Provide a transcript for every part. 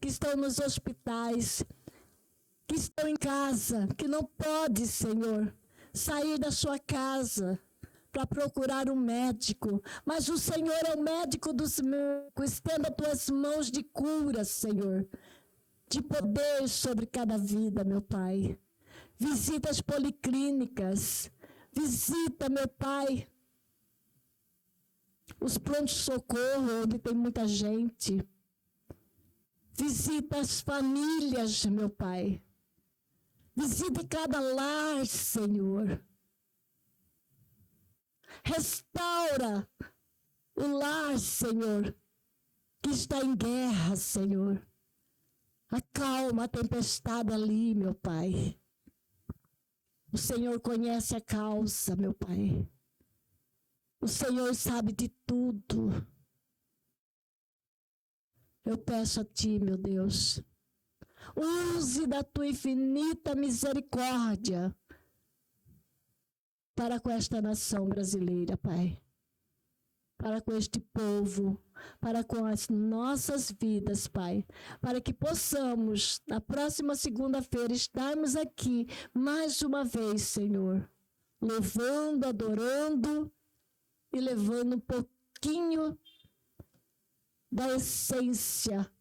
que estão nos hospitais, que estão em casa, que não pode, Senhor, sair da sua casa para procurar um médico, mas o Senhor é o médico dos médicos. Estenda tuas mãos de cura, Senhor, de poder sobre cada vida, meu Pai. Visita as policlínicas, visita, meu Pai, os prontos-socorro, onde tem muita gente. Visita as famílias, meu Pai. Visite cada lar, Senhor. Restaura o lar, Senhor, que está em guerra, Senhor. Acalma a tempestade ali, meu Pai. O Senhor conhece a causa, meu Pai. O Senhor sabe de tudo. Eu peço a Ti, meu Deus, use da Tua infinita misericórdia para com esta nação brasileira, Pai. Para com este povo, para com as nossas vidas, Pai. Para que possamos, na próxima segunda-feira, estarmos aqui mais uma vez, Senhor, louvando, adorando e levando um pouquinho da essência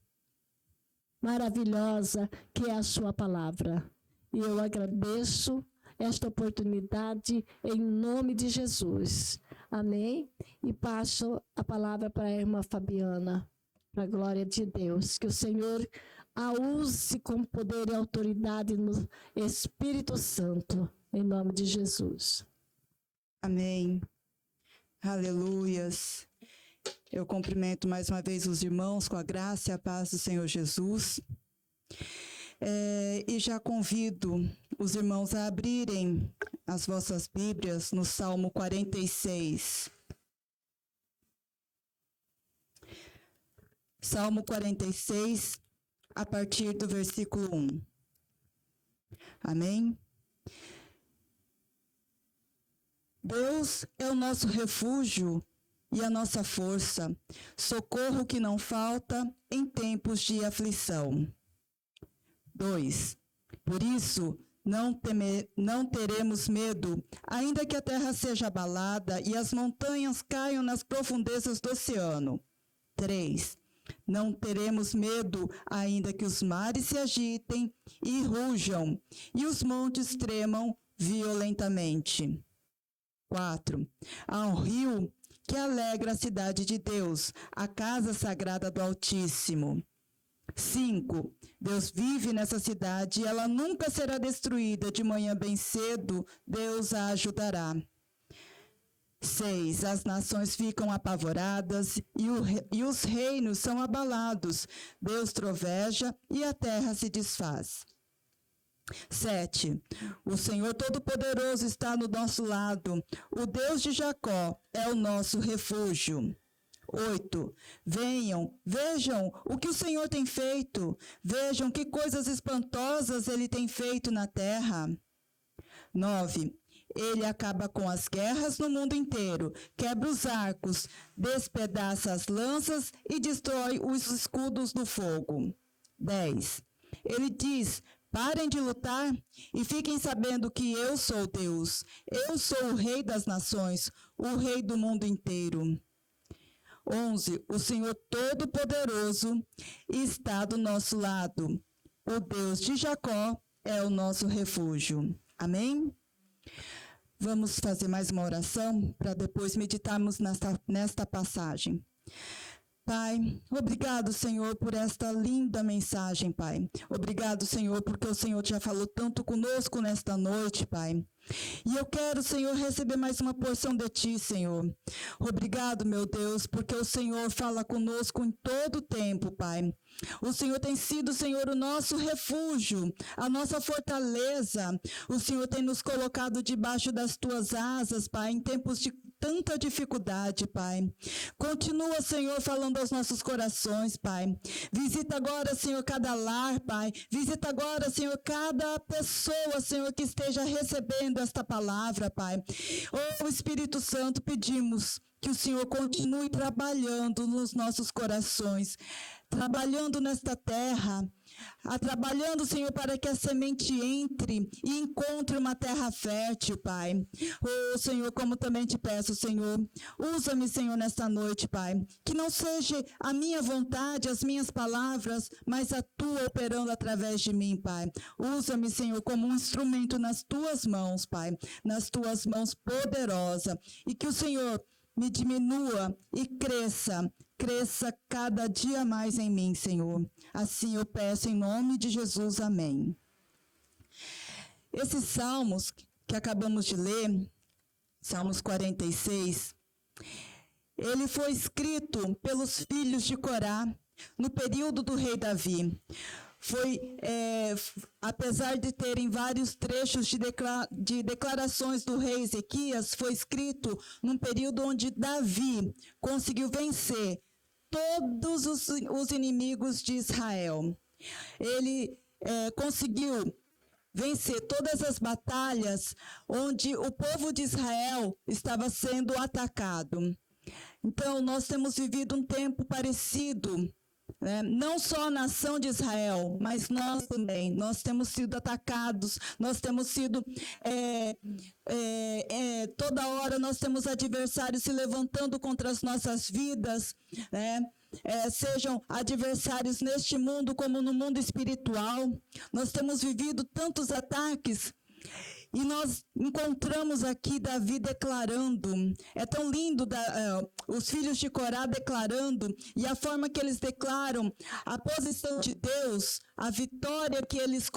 maravilhosa que é a sua palavra. E eu agradeço esta oportunidade em nome de Jesus. Amém? E passo a palavra para a irmã Fabiana, para a glória de Deus. Que o Senhor a use com poder e autoridade no Espírito Santo, em nome de Jesus. Amém. Aleluias. Eu cumprimento mais uma vez os irmãos com a graça e a paz do Senhor Jesus. E já convido os irmãos a abrirem as vossas Bíblias no Salmo 46. Salmo 46, a partir do versículo 1. Amém? Deus é o nosso refúgio e a nossa força, socorro que não falta em tempos de aflição. 2. Por isso, não teremos medo, ainda que a terra seja abalada e as montanhas caiam nas profundezas do oceano. 3. Não teremos medo, ainda que os mares se agitem e rujam, e os montes tremam violentamente. 4. Há um rio que alegra a cidade de Deus, a casa sagrada do Altíssimo. 5. Deus vive nessa cidade e ela nunca será destruída. De manhã bem cedo, Deus a ajudará. 6. As nações ficam apavoradas e os reinos são abalados. Deus troveja e a terra se desfaz. 7. O Senhor Todo-Poderoso está no nosso lado. O Deus de Jacó é o nosso refúgio. 8. Venham, vejam o que o Senhor tem feito. Vejam que coisas espantosas Ele tem feito na terra. 9. Ele acaba com as guerras no mundo inteiro, quebra os arcos, despedaça as lanças e destrói os escudos do fogo. 10. Ele diz: parem de lutar e fiquem sabendo que eu sou Deus. Eu sou o Rei das nações, o Rei do mundo inteiro. 11. O Senhor Todo-Poderoso está do nosso lado. O Deus de Jacó é o nosso refúgio. Amém? Vamos fazer mais uma oração para depois meditarmos nesta passagem. Pai, obrigado, Senhor, por esta linda mensagem, Pai. Obrigado, Senhor, porque o Senhor já falou tanto conosco nesta noite, Pai. E eu quero, Senhor, receber mais uma porção de Ti, Senhor. Obrigado, meu Deus, porque o Senhor fala conosco em todo o tempo, Pai. O Senhor tem sido, Senhor, o nosso refúgio, a nossa fortaleza. O Senhor tem nos colocado debaixo das Tuas asas, Pai, em tempos de tanta dificuldade, Pai. Continua, Senhor, falando aos nossos corações, Pai. Visita agora, Senhor, cada lar, Pai. Visita agora, Senhor, cada pessoa, Senhor, que esteja recebendo esta palavra, Pai. Oh, Espírito Santo, pedimos que o Senhor continue trabalhando nos nossos corações, trabalhando nesta terra, trabalhando, Senhor, para que a semente entre e encontre uma terra fértil, Pai. Oh, Senhor, como também te peço, Senhor, usa-me, Senhor, nesta noite, Pai. Que não seja a minha vontade, as minhas palavras, mas a tua operando através de mim, Pai. Usa-me, Senhor, como um instrumento nas tuas mãos, Pai, nas tuas mãos poderosas. E que o Senhor me diminua e cresça cada dia mais em mim, Senhor. Assim eu peço em nome de Jesus, amém. Esses salmos que acabamos de ler, Salmos 46, ele foi escrito pelos filhos de Corá no período do rei Davi. Apesar de terem vários trechos de declarações do rei Ezequias, foi escrito num período onde Davi conseguiu vencer todos os inimigos de Israel. Ele conseguiu vencer todas as batalhas onde o povo de Israel estava sendo atacado. Então, nós temos vivido um tempo parecido, não só a nação de Israel, mas nós também. Nós temos sido atacados, nós temos sido, toda hora nós temos adversários se levantando contra as nossas vidas, sejam adversários neste mundo como no mundo espiritual. Nós temos vivido tantos ataques. E nós encontramos aqui Davi declarando, é tão lindo os filhos de Corá declarando, e a forma que eles declaram a posição de Deus, a vitória que eles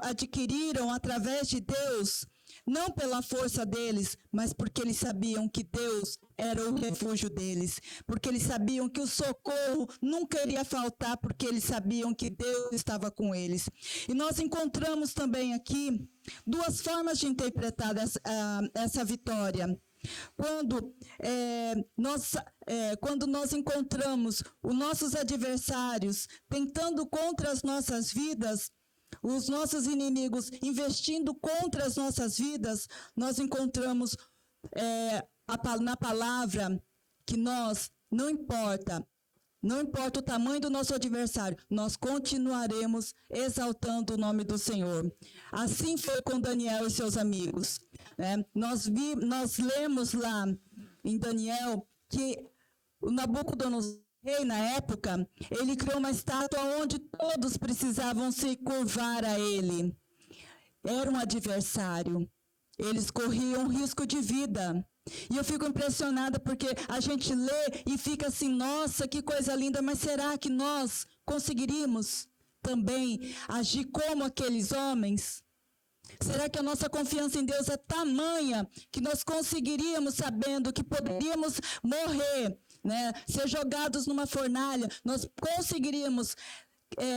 adquiriram através de Deus, não pela força deles, mas porque eles sabiam que Deus era o refúgio deles, porque eles sabiam que o socorro nunca iria faltar, porque eles sabiam que Deus estava com eles. E nós encontramos também aqui duas formas de interpretar essa vitória. Quando nós encontramos os nossos adversários tentando contra as nossas vidas, os nossos inimigos investindo contra as nossas vidas, nós encontramos na palavra que nós, não importa o tamanho do nosso adversário, nós continuaremos exaltando o nome do Senhor. Assim foi com Daniel e seus amigos. Nós lemos lá em Daniel que o Nabucodonosor, rei na época, ele criou uma estátua onde todos precisavam se curvar a ele. Era um adversário. Eles corriam risco de vida. E eu fico impressionada porque a gente lê e fica assim, nossa, que coisa linda, mas será que nós conseguiríamos também agir como aqueles homens? Será que a nossa confiança em Deus é tamanha que nós conseguiríamos, sabendo que poderíamos morrer, ser jogados numa fornalha, nós conseguiríamos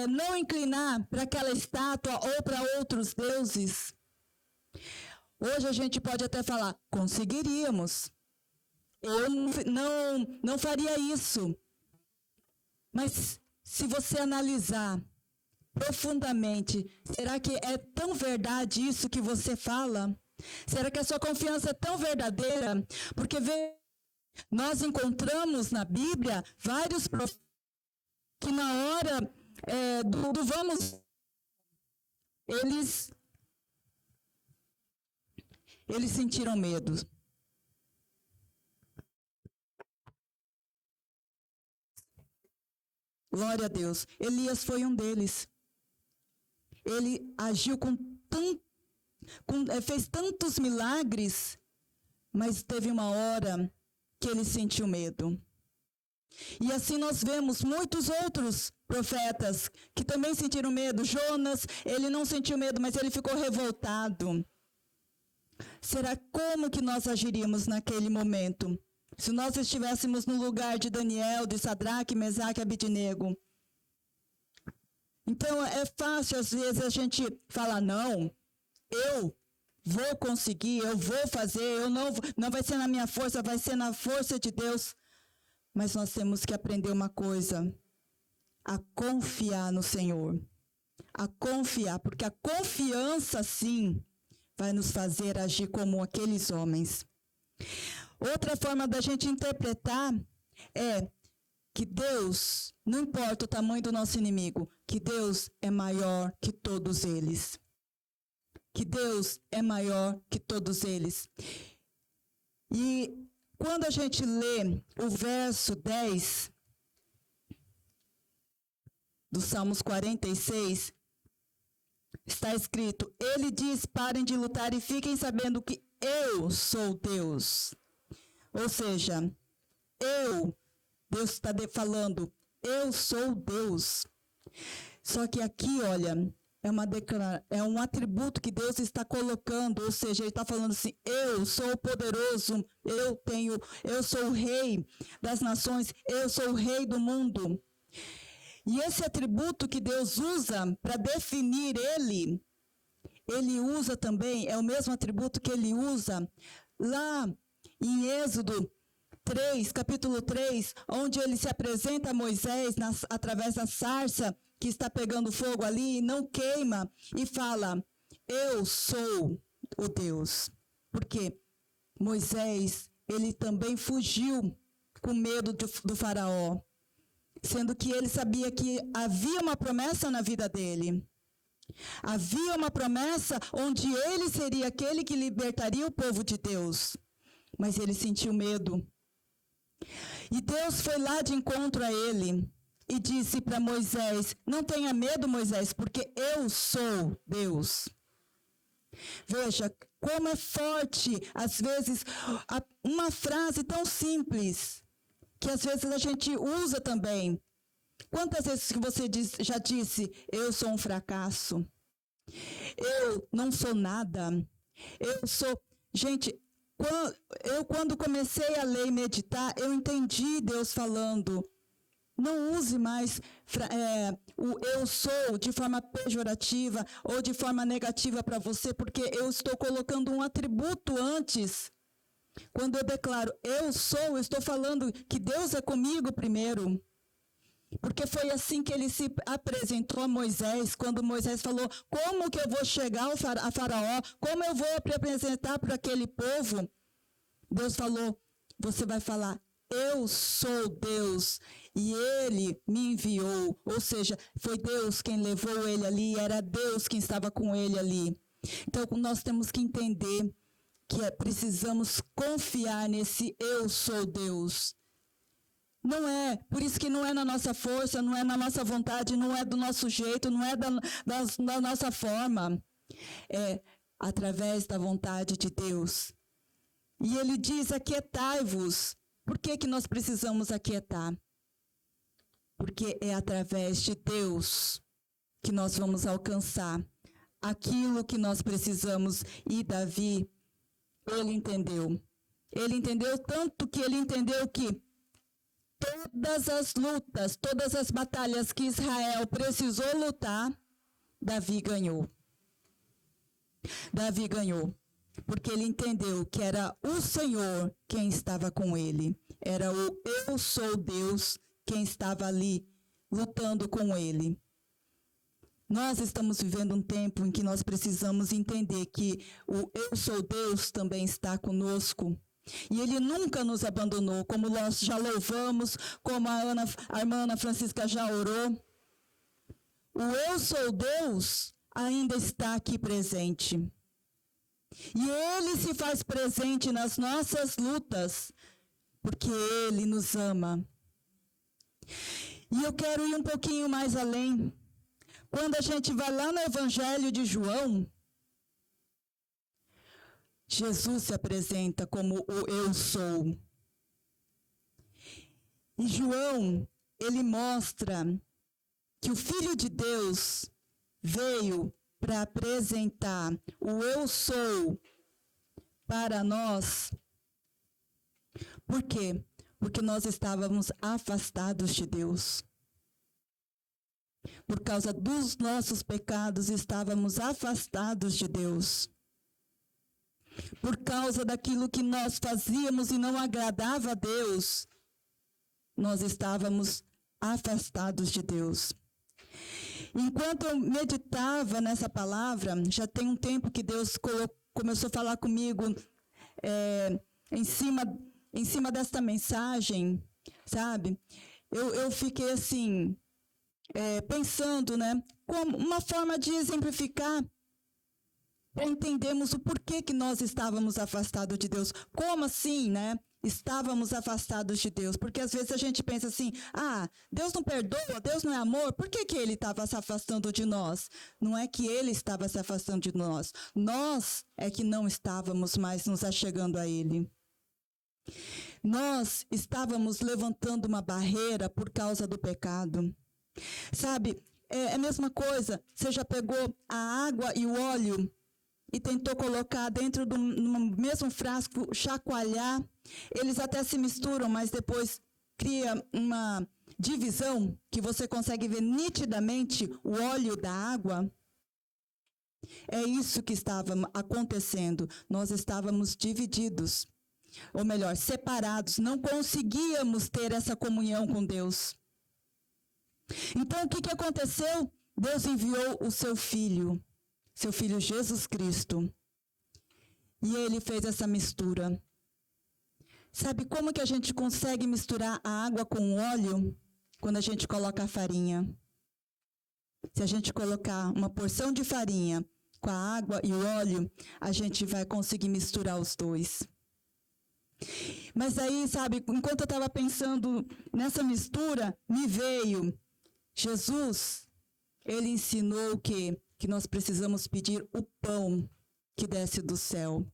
não inclinar para aquela estátua ou para outros deuses? Hoje a gente pode até falar, conseguiríamos. Eu não faria isso. Mas se você analisar profundamente, será que é tão verdade isso que você fala? Será que a sua confiança é tão verdadeira? Porque nós encontramos na Bíblia vários profetas que na hora do vamos, eles sentiram medo. Glória a Deus. Elias foi um deles. Ele agiu fez tantos milagres, mas teve uma hora que ele sentiu medo. E assim nós vemos muitos outros profetas que também sentiram medo. Jonas, ele não sentiu medo, mas ele ficou revoltado. Será como que nós agiríamos naquele momento? Se nós estivéssemos no lugar de Daniel, de Sadraque, Mesaque e Abednego. Então, é fácil, às vezes, a gente falar, não, eu vou conseguir, eu vou fazer, eu não vai ser na minha força, vai ser na força de Deus. Mas nós temos que aprender uma coisa, a confiar no Senhor. A confiar, porque a confiança, sim, vai nos fazer agir como aqueles homens. Outra forma da gente interpretar é que Deus, não importa o tamanho do nosso inimigo, que Deus é maior que todos eles. Que Deus é maior que todos eles. E quando a gente lê o verso 10 do Salmos 46, está escrito: ele diz, parem de lutar e fiquem sabendo que eu sou Deus. Ou seja, Deus está falando, eu sou Deus. Só que aqui, olha, é um atributo que Deus está colocando, ou seja, ele está falando assim, eu sou poderoso, eu sou o rei das nações, eu sou o rei do mundo. E esse atributo que Deus usa para definir ele usa também, é o mesmo atributo que ele usa lá em Êxodo 3, capítulo 3, onde ele se apresenta a Moisés através da sarça que está pegando fogo ali e não queima, e fala, eu sou o Deus. Porque Moisés, ele também fugiu com medo do faraó, sendo que ele sabia que havia uma promessa na vida dele. Havia uma promessa onde ele seria aquele que libertaria o povo de Deus. Mas ele sentiu medo. E Deus foi lá de encontro a ele e disse para Moisés, não tenha medo, Moisés, porque eu sou Deus. Veja como é forte, às vezes, uma frase tão simples, que às vezes a gente usa também. Quantas vezes que você já disse, eu sou um fracasso, eu não sou nada, eu sou... Gente, quando comecei a ler e meditar, eu entendi Deus falando, não use mais o eu sou de forma pejorativa ou de forma negativa para você, porque eu estou colocando um atributo antes. Quando eu declaro eu estou falando que Deus é comigo primeiro. Porque foi assim que ele se apresentou a Moisés, quando Moisés falou, como que eu vou chegar a Faraó? Como eu vou apresentar para aquele povo? Deus falou, você vai falar, eu sou Deus, e ele me enviou. Ou seja, foi Deus quem levou ele ali, era Deus quem estava com ele ali. Então, nós temos que entender que precisamos confiar nesse eu sou Deus. Não é, por isso que não é na nossa força, não é na nossa vontade, não é do nosso jeito, não é da nossa forma. É através da vontade de Deus. E ele diz, aquietai-vos. Por que nós precisamos aquietar? Porque é através de Deus que nós vamos alcançar aquilo que nós precisamos. E Davi, ele entendeu. Ele entendeu tanto que ele entendeu que todas as lutas, todas as batalhas que Israel precisou lutar, Davi ganhou. Davi ganhou, porque ele entendeu que era o Senhor quem estava com ele. Era o eu sou Deus quem estava ali lutando com ele. Nós estamos vivendo um tempo em que nós precisamos entender que o eu sou Deus também está conosco. E ele nunca nos abandonou, como nós já louvamos, como a irmã Ana Francisca já orou. O eu sou Deus ainda está aqui presente. E ele se faz presente nas nossas lutas, porque ele nos ama. E eu quero ir um pouquinho mais além. Quando a gente vai lá no Evangelho de João, Jesus se apresenta como o eu sou. E João, ele mostra que o Filho de Deus veio para apresentar o eu sou para nós. Por quê? Porque nós estávamos afastados de Deus. Por causa dos nossos pecados, estávamos afastados de Deus. por causa daquilo que nós fazíamos e não agradava a Deus, nós estávamos afastados de Deus. Enquanto eu meditava nessa palavra, já tem um tempo que Deus começou a falar comigo em cima desta mensagem, sabe? Eu fiquei assim, pensando, né? Como uma forma de exemplificar, para entendermos o porquê que nós estávamos afastados de Deus. Como assim, né? Estávamos afastados de Deus. Porque às vezes a gente pensa assim, Deus não perdoa, Deus não é amor, por que ele estava se afastando de nós? Não é que ele estava se afastando de nós. Nós é que não estávamos mais nos achegando a ele. Nós estávamos levantando uma barreira por causa do pecado. Sabe, é a mesma coisa, você já pegou a água e o óleo e tentou colocar dentro do mesmo frasco, chacoalhar, eles até se misturam, mas depois cria uma divisão que você consegue ver nitidamente o óleo da água. É isso que estava acontecendo. Nós estávamos divididos, ou melhor, separados, não conseguíamos ter essa comunhão com Deus. Então, o que aconteceu? Deus enviou o seu Filho Jesus Cristo, e ele fez essa mistura. Sabe como que a gente consegue misturar a água com o óleo? Quando a gente coloca a farinha. Se a gente colocar uma porção de farinha com a água e o óleo, a gente vai conseguir misturar os dois. Mas aí, sabe, enquanto eu estava pensando nessa mistura, me veio Jesus, ele ensinou o quê? Que nós precisamos pedir o pão que desce do céu.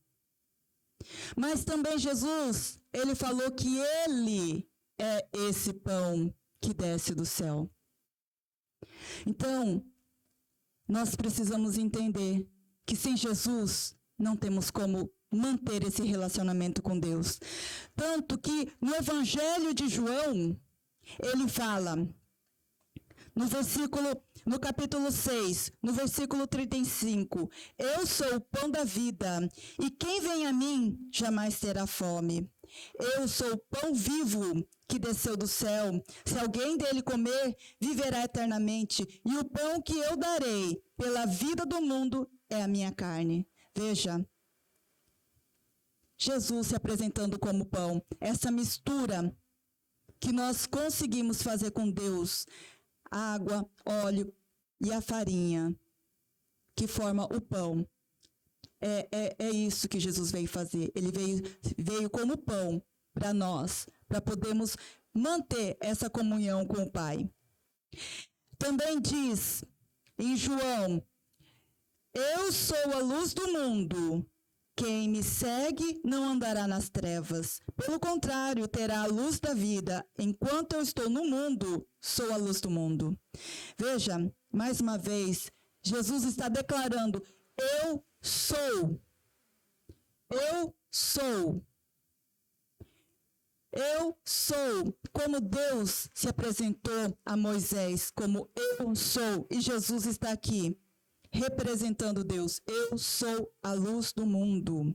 Mas também Jesus, ele falou que ele é esse pão que desce do céu. Então, nós precisamos entender que sem Jesus não temos como manter esse relacionamento com Deus. Tanto que no Evangelho de João, ele fala, no capítulo 6, no versículo 35, eu sou o pão da vida, e quem vem a mim jamais terá fome. Eu sou o pão vivo que desceu do céu. Se alguém dele comer, viverá eternamente. E o pão que eu darei pela vida do mundo é a minha carne. Veja, Jesus se apresentando como pão. Essa mistura que nós conseguimos fazer com Deus, água, óleo e a farinha, que forma o pão. É isso que Jesus veio fazer. Ele veio como pão para nós, para podermos manter essa comunhão com o Pai. Também diz em João, eu sou a luz do mundo. Quem me segue não andará nas trevas. Pelo contrário, terá a luz da vida. Enquanto eu estou no mundo, sou a luz do mundo. Veja, mais uma vez, Jesus está declarando, eu sou. Eu sou. Eu sou. Como Deus se apresentou a Moisés, como eu sou. E Jesus está aqui, representando Deus. Eu sou a luz do mundo.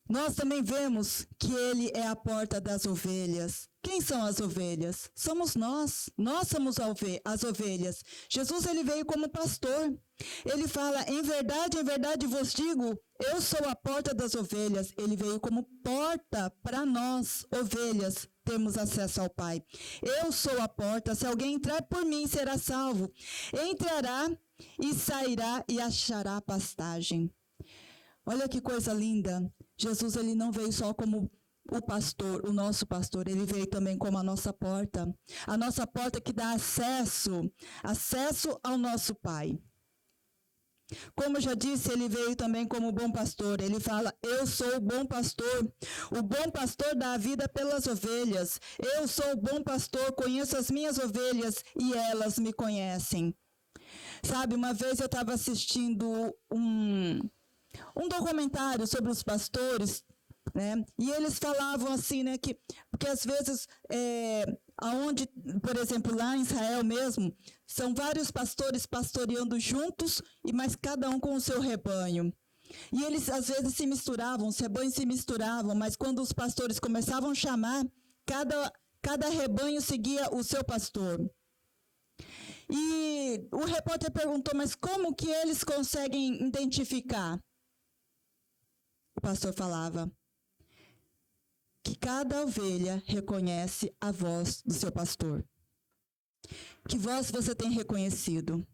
Nós também vemos que ele é a porta das ovelhas. Quem são as ovelhas? Somos nós. Nós somos as ovelhas. Jesus, ele veio como pastor. Ele fala, em verdade vos digo, eu sou a porta das ovelhas. Ele veio como porta para nós, ovelhas, termos acesso ao Pai. Eu sou a porta, se alguém entrar por mim, será salvo. Entrará e sairá e achará pastagem. Olha que coisa linda. Jesus, ele não veio só como o pastor, o nosso pastor, ele veio também como a nossa porta. A nossa porta que dá acesso ao nosso Pai. Como eu já disse, ele veio também como bom pastor. Ele fala, eu sou o bom pastor. O bom pastor dá a vida pelas ovelhas. Eu sou o bom pastor, conheço as minhas ovelhas e elas me conhecem. Sabe, uma vez eu estava assistindo um documentário sobre os pastores, né? E eles falavam assim, né, porque às vezes, aonde, por exemplo, lá em Israel mesmo, são vários pastores pastoreando juntos, mas cada um com o seu rebanho. E eles às vezes se misturavam, os rebanhos se misturavam, mas quando os pastores começavam a chamar, cada rebanho seguia o seu pastor. E o repórter perguntou, mas como que eles conseguem identificar? O pastor falava que cada ovelha reconhece a voz do seu pastor. Que voz você tem reconhecido?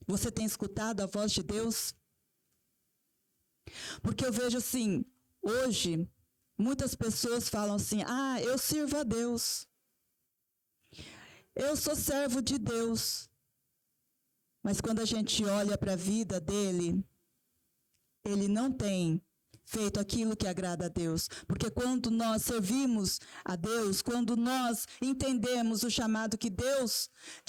Você tem escutado a voz de Deus? Porque eu vejo assim, hoje, muitas pessoas falam assim, eu sirvo a Deus. Eu sou servo de Deus. Mas quando a gente olha para a vida dele, ele não tem feito aquilo que agrada a Deus. Porque quando nós servimos a Deus, quando nós entendemos o chamado de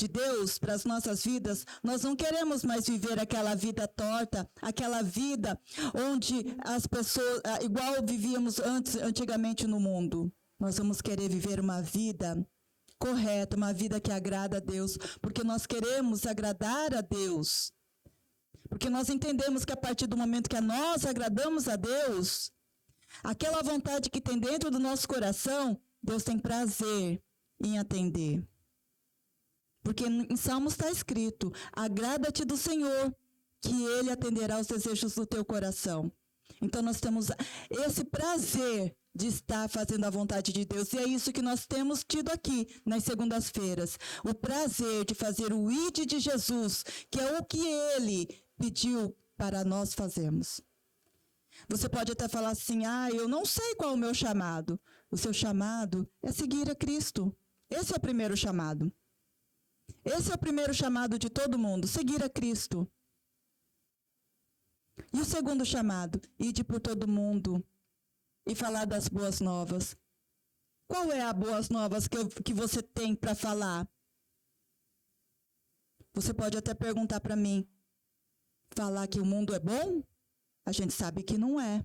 Deus para as nossas vidas, nós não queremos mais viver aquela vida torta, aquela vida onde as pessoas, igual vivíamos antigamente no mundo. Nós vamos querer viver uma vida correta, uma vida que agrada a Deus, porque nós queremos agradar a Deus. Porque nós entendemos que a partir do momento que nós agradamos a Deus, aquela vontade que tem dentro do nosso coração, Deus tem prazer em atender. Porque em Salmos está escrito, agrada-te do Senhor, que Ele atenderá os desejos do teu coração. Então nós temos esse prazer de estar fazendo a vontade de Deus. E é isso que nós temos tido aqui nas segundas-feiras. O prazer de fazer o ID de Jesus, que é o que Ele pediu para nós fazermos. Você pode até falar assim, eu não sei qual é o meu chamado. O seu chamado é seguir a Cristo. Esse é o primeiro chamado. Esse é o primeiro chamado de todo mundo, seguir a Cristo. E o segundo chamado, ide por todo mundo e falar das boas novas. Qual é a boas novas que você tem para falar? Você pode até perguntar para mim, falar que o mundo é bom? A gente sabe que não é.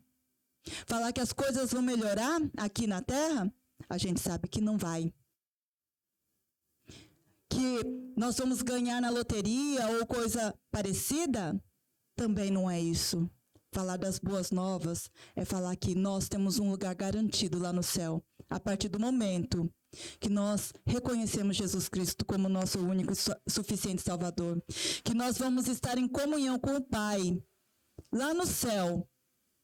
Falar que as coisas vão melhorar aqui na Terra? A gente sabe que não vai. Que nós vamos ganhar na loteria ou coisa parecida? Também não é isso. Falar das boas novas é falar que nós temos um lugar garantido lá no céu. A partir do momento que nós reconhecemos Jesus Cristo como nosso único e suficiente Salvador. Que nós vamos estar em comunhão com o Pai, lá no céu,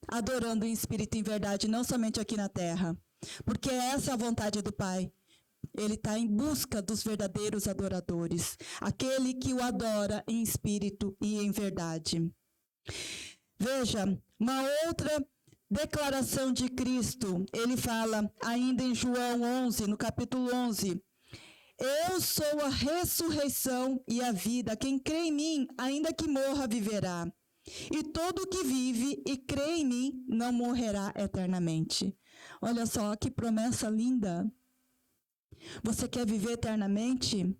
adorando em espírito e em verdade, não somente aqui na terra. Porque essa é a vontade do Pai. Ele está em busca dos verdadeiros adoradores. Aquele que o adora em espírito e em verdade. Veja, uma outra declaração de Cristo, ele fala ainda em João 11, no capítulo 11, eu sou a ressurreição e a vida, quem crê em mim, ainda que morra, viverá. E todo que vive e crê em mim, não morrerá eternamente. Olha só, que promessa linda. Você quer viver eternamente?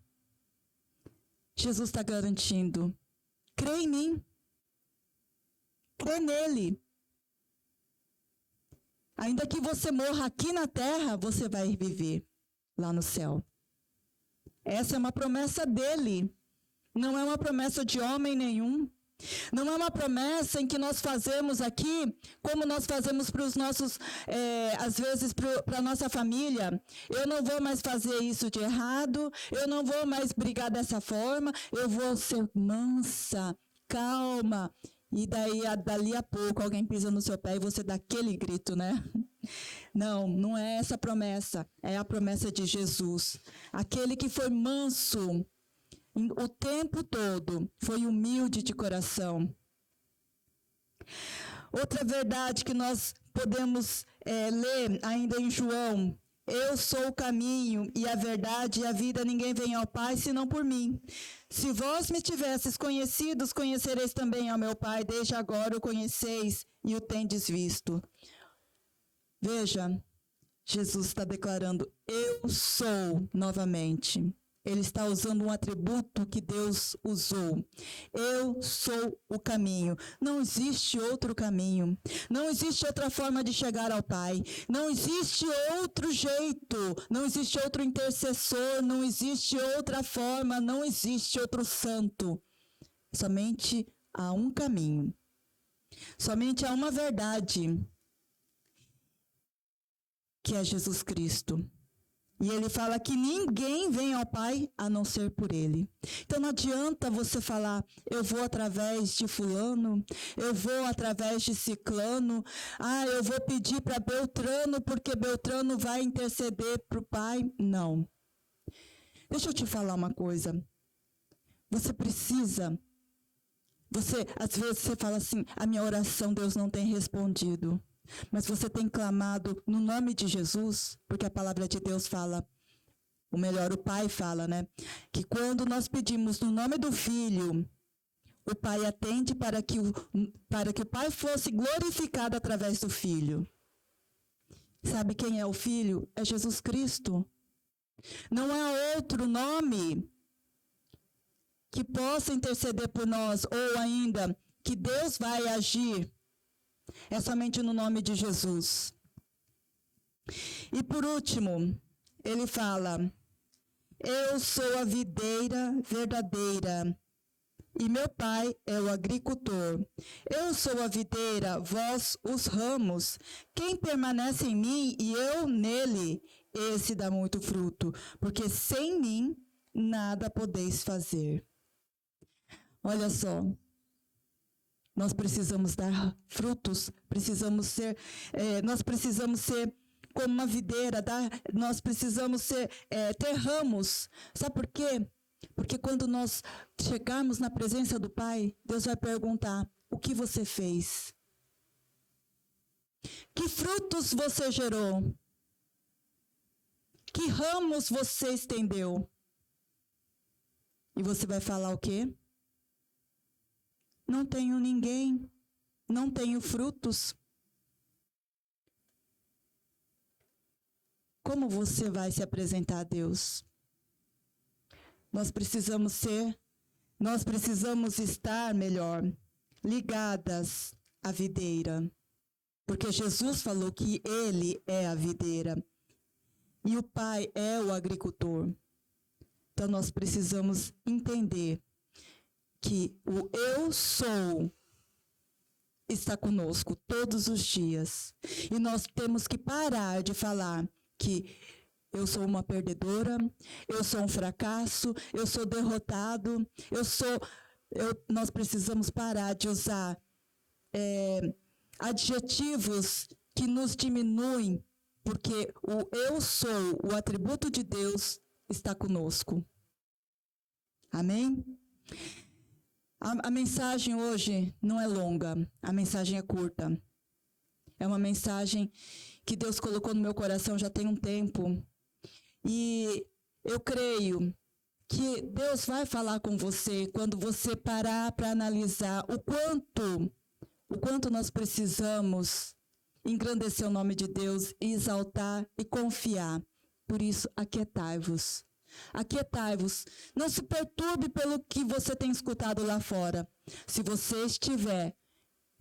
Jesus está garantindo, crê em mim. Crê nele. Ainda que você morra aqui na terra, você vai viver lá no céu. Essa é uma promessa dele. Não é uma promessa de homem nenhum. Não é uma promessa em que nós fazemos aqui, como nós fazemos para os nossos, às vezes para a nossa família. Eu não vou mais fazer isso de errado, eu não vou mais brigar dessa forma, eu vou ser mansa, calma. E daí, dali a pouco, alguém pisa no seu pé e você dá aquele grito, né? Não, não é essa a promessa. É a promessa de Jesus. Aquele que foi manso o tempo todo, foi humilde de coração. Outra verdade que nós podemos ler ainda em João. Eu sou o caminho e a verdade e a vida, ninguém vem ao Pai senão por mim. Se vós me tivesses conhecidos, conhecereis também ao meu Pai, desde agora o conheceis e o tendes visto. Veja, Jesus está declarando, eu sou novamente. Ele está usando um atributo que Deus usou. Eu sou o caminho. Não existe outro caminho. Não existe outra forma de chegar ao Pai. Não existe outro jeito. Não existe outro intercessor. Não existe outra forma. Não existe outro santo. Somente há um caminho. Somente há uma verdade, que é Jesus Cristo. E ele fala que ninguém vem ao Pai a não ser por ele. Então não adianta você falar, eu vou através de fulano, eu vou através de ciclano, eu vou pedir para Beltrano, porque Beltrano vai interceder para o Pai. Não. Deixa eu te falar uma coisa. Você precisa, às vezes você fala assim, a minha oração Deus não tem respondido. Mas você tem clamado no nome de Jesus, porque a palavra de Deus fala, ou melhor, o Pai fala, né? Que quando nós pedimos no nome do Filho, o Pai atende para que o Pai fosse glorificado através do Filho. Sabe quem é o Filho? É Jesus Cristo. Não há outro nome que possa interceder por nós, ou ainda que Deus vai agir. É somente no nome de Jesus. E por último, ele fala, eu sou a videira verdadeira, e meu pai é o agricultor. Eu sou a videira, vós os ramos. Quem permanece em mim e eu nele, esse dá muito fruto, porque sem mim nada podeis fazer. Olha só. Nós precisamos dar frutos, nós precisamos ser como uma videira, nós precisamos ter ramos. Sabe por quê? Porque quando nós chegarmos na presença do Pai, Deus vai perguntar, o que você fez? Que frutos você gerou? Que ramos você estendeu? E você vai falar o quê? Não tenho ninguém, não tenho frutos. Como você vai se apresentar a Deus? Nós precisamos estar melhor, ligadas à videira. Porque Jesus falou que Ele é a videira e o Pai é o agricultor. Então nós precisamos entender que o eu sou está conosco todos os dias. E nós temos que parar de falar que eu sou uma perdedora, eu sou um fracasso, eu sou derrotado, nós precisamos parar de usar adjetivos que nos diminuem, porque o eu sou, o atributo de Deus, está conosco. Amém? A mensagem hoje não é longa, a mensagem é curta. É uma mensagem que Deus colocou no meu coração já tem um tempo. E eu creio que Deus vai falar com você quando você parar para analisar o quanto nós precisamos engrandecer o nome de Deus, exaltar e confiar. Por isso, aquietai-vos. Aquietai-vos, não se perturbe pelo que você tem escutado lá fora. Se você estiver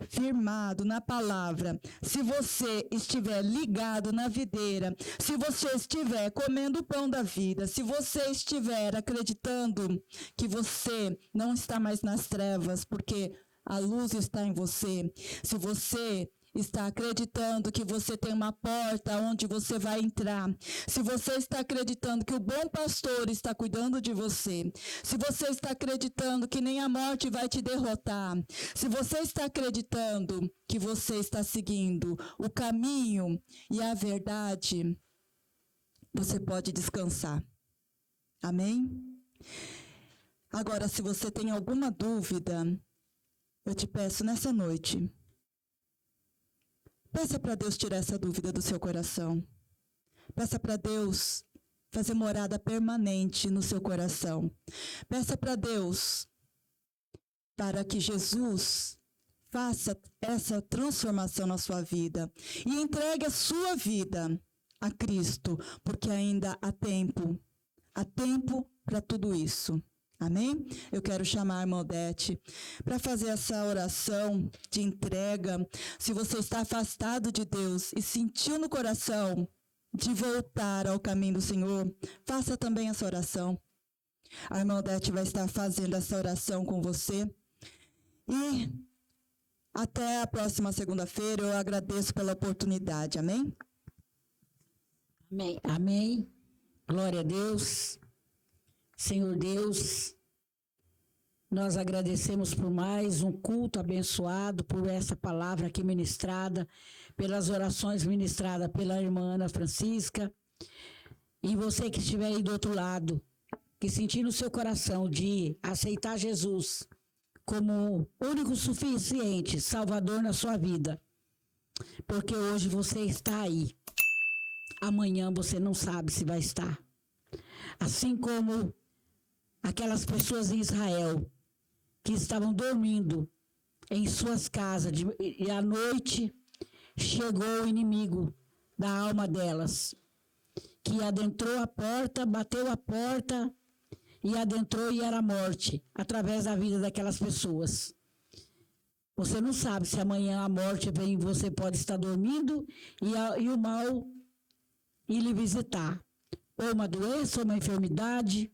firmado na palavra, se você estiver ligado na videira, se você estiver comendo o pão da vida, se você estiver acreditando que você não está mais nas trevas, porque a luz está em você, se você está acreditando que você tem uma porta onde você vai entrar, se você está acreditando que o bom pastor está cuidando de você, se você está acreditando que nem a morte vai te derrotar, se você está acreditando que você está seguindo o caminho e a verdade, você pode descansar. Amém? Agora, se você tem alguma dúvida, eu te peço nessa noite, peça para Deus tirar essa dúvida do seu coração. Peça para Deus fazer morada permanente no seu coração. Peça para Deus para que Jesus faça essa transformação na sua vida e entregue a sua vida a Cristo, porque ainda há tempo para tudo isso. Amém? Eu quero chamar a irmã Odete para fazer essa oração de entrega. Se você está afastado de Deus e sentiu no coração de voltar ao caminho do Senhor, faça também essa oração. A irmã Odete vai estar fazendo essa oração com você. E Até a próxima segunda-feira. Eu agradeço pela oportunidade. Amém? Amém. Amém. Glória a Deus. Senhor Deus, nós agradecemos por mais um culto abençoado, por essa palavra aqui ministrada, pelas orações ministradas pela irmã Ana Francisca. E você que estiver aí do outro lado, que sentir no seu coração de aceitar Jesus como único suficiente Salvador na sua vida, porque hoje você está aí, amanhã você não sabe se vai estar. Assim como aquelas pessoas em Israel que estavam dormindo em suas casas e à noite chegou o inimigo da alma delas, que adentrou a porta, bateu a porta e adentrou, e era a morte, através da vida daquelas pessoas. Você não sabe se amanhã a morte vem, você pode estar dormindo e o mal ir lhe visitar. Ou uma doença, ou uma enfermidade.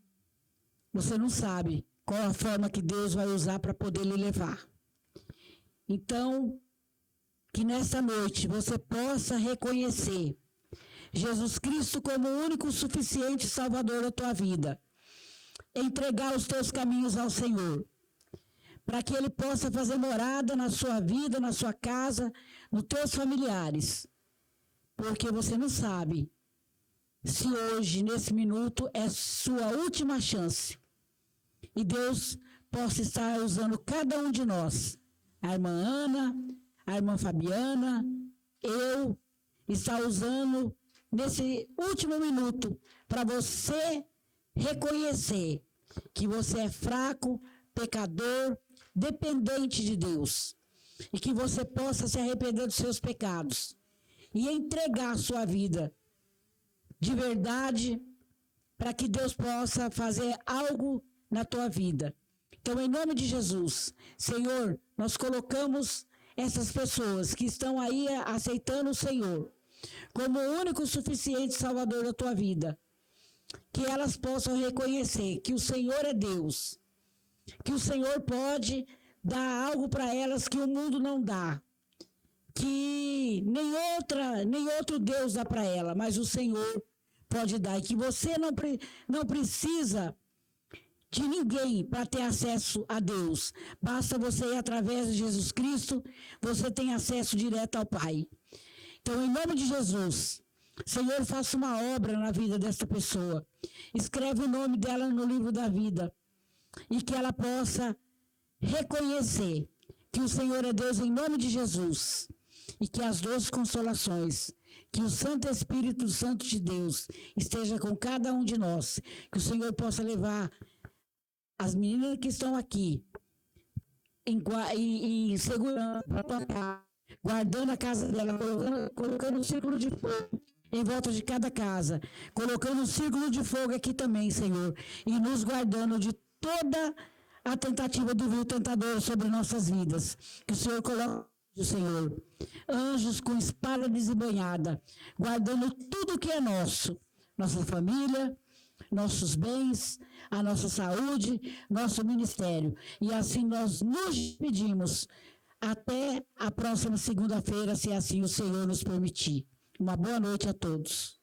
Você não sabe qual a forma que Deus vai usar para poder lhe levar. Então, que nessa noite você possa reconhecer Jesus Cristo como o único suficiente Salvador da tua vida. Entregar os teus caminhos ao Senhor, para que Ele possa fazer morada na sua vida, na sua casa, nos teus familiares. Porque você não sabe se hoje, nesse minuto, é sua última chance. E Deus possa estar usando cada um de nós, a irmã Ana, a irmã Fabiana, eu, está usando nesse último minuto para você reconhecer que você é fraco, pecador, dependente de Deus, e que você possa se arrepender dos seus pecados e entregar a sua vida de verdade para que Deus possa fazer algo na tua vida. Então, em nome de Jesus, Senhor, nós colocamos essas pessoas que estão aí aceitando o Senhor como o único suficiente Salvador da tua vida, que elas possam reconhecer que o Senhor é Deus, que o Senhor pode dar algo para elas que o mundo não dá, que nem outro Deus dá para ela, mas o Senhor pode dar, e que você não precisa de ninguém para ter acesso a Deus. Basta você ir através de Jesus Cristo, você tem acesso direto ao Pai. Então, em nome de Jesus, Senhor, faça uma obra na vida desta pessoa. Escreve o nome dela no livro da vida. E que ela possa reconhecer que o Senhor é Deus em nome de Jesus. E que as 12 consolações, que o Santo Espírito Santo de Deus esteja com cada um de nós. Que o Senhor possa levar as meninas que estão aqui em segurança para tua casa, guardando a casa dela, colocando um círculo de fogo em volta de cada casa, colocando um círculo de fogo aqui também, Senhor, e nos guardando de toda a tentativa do vil tentador sobre nossas vidas. Que o Senhor coloque, Senhor, anjos com espada desembanhada, guardando tudo que é nosso, nossa família, nossos bens, a nossa saúde, nosso ministério. E assim nós nos pedimos até a próxima segunda-feira, se assim o Senhor nos permitir. Uma boa noite a todos.